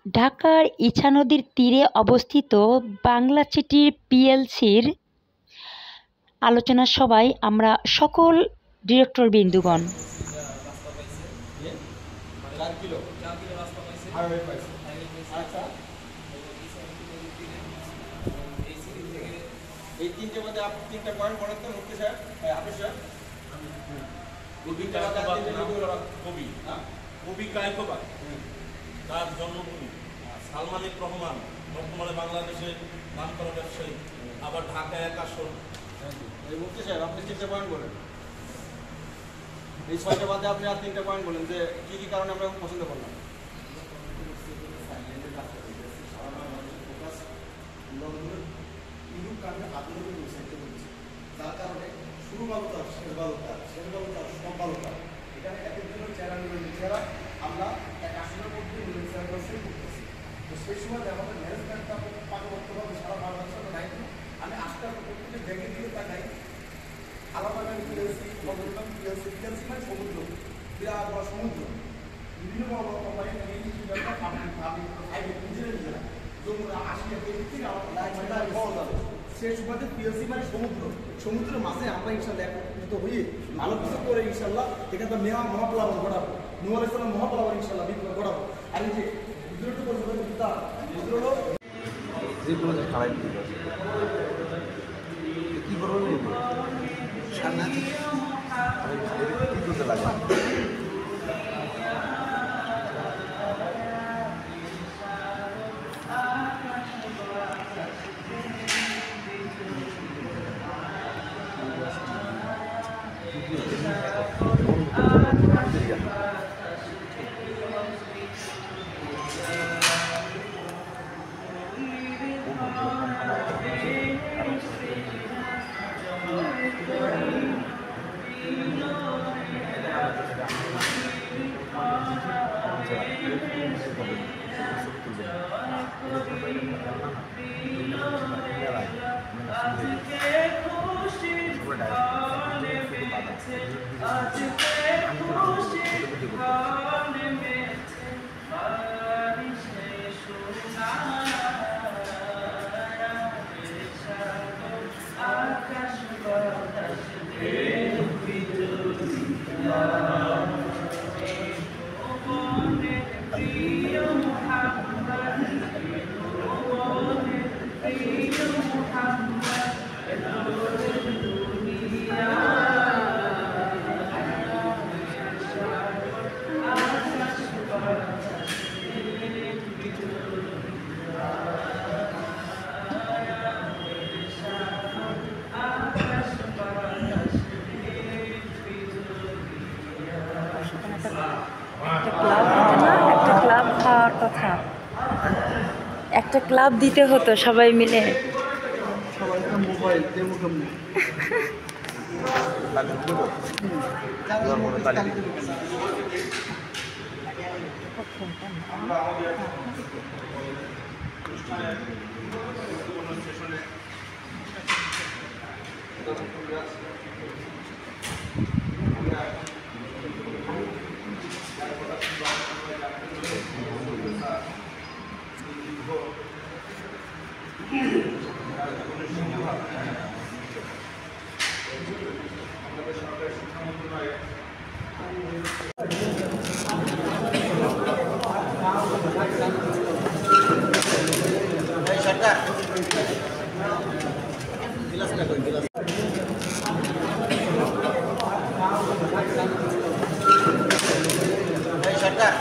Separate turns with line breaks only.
ঢাকার ইছা নদীর তীরে অবস্থিত বাংলা চিটি পিএলসির আলোচনা সভায় আমরা সকল ডিরেক্টরবৃন্দগণ
এই তিনটে মধ্যে আপনি তিনটা পয়েন্ট বলেন তো মুক্তি স্যার, হাফিজ স্যার।
কবি কবি কায়কবাদ, তার জন্মভূমি সালমানিক রহমান, বর্তমানে বাংলাদেশে নাম করা ব্যবসায়ী, আবার ঢাকায় এক আসন।
এই মুক্তি স্যার আপনি তিনটে পয়েন্ট বলেন। এই ছয়টা বাদে আপনি আর তিনটা পয়েন্ট বলেন যে কী কী কারণে আমরা পছন্দ করলাম।
তার কারণে শুরু ভালো তার শেষ ভালো তার শেষ ভালো তার সব ভালো তার। এখানে এক একজনের চেহারা চেহারা আমরা এক আসনের মধ্যে করতেছি। তো সেই সময় আমাদের ম্যানেজমেন্টটা পাকাপোক্তভাবে সারা বাংলাদেশের দায়িত্ব। আমি আজকে প্রত্যেককে দেখে দিয়ে তাকাই আলাদাভাবে পিএলসি বদলতাম পিএলসি পিএলসি মানে সমুদ্র, বিরাট বড় সমুদ্র, বিভিন্ন বড় বড় কোম্পানি নিজেরা যমুনা আসিয়া থেকে আমার সেই সুবাদে পিএলসি মানে সমুদ্র, সমুদ্রের মাঝে আমরা ইনশাল্লাহ একত্রিত হয়ে ভালো কিছু করে ইনশাল্লাহ এখানে নেওয়া মহাপ্লাবন ঘটাবো, নূহ আলাইহিস সালাম মহাপ্লাবন ইনশাল্লাহ বিপ্লব ঘটাবো। আর এই যে বিদ্রোহটা বলতে বিদ্রোহ
যেগুলো খারাপ কি করবো সামনে কি করতে লাগে
একটা ক্লাব দিতে হতো সবাই মিলে।
সরকার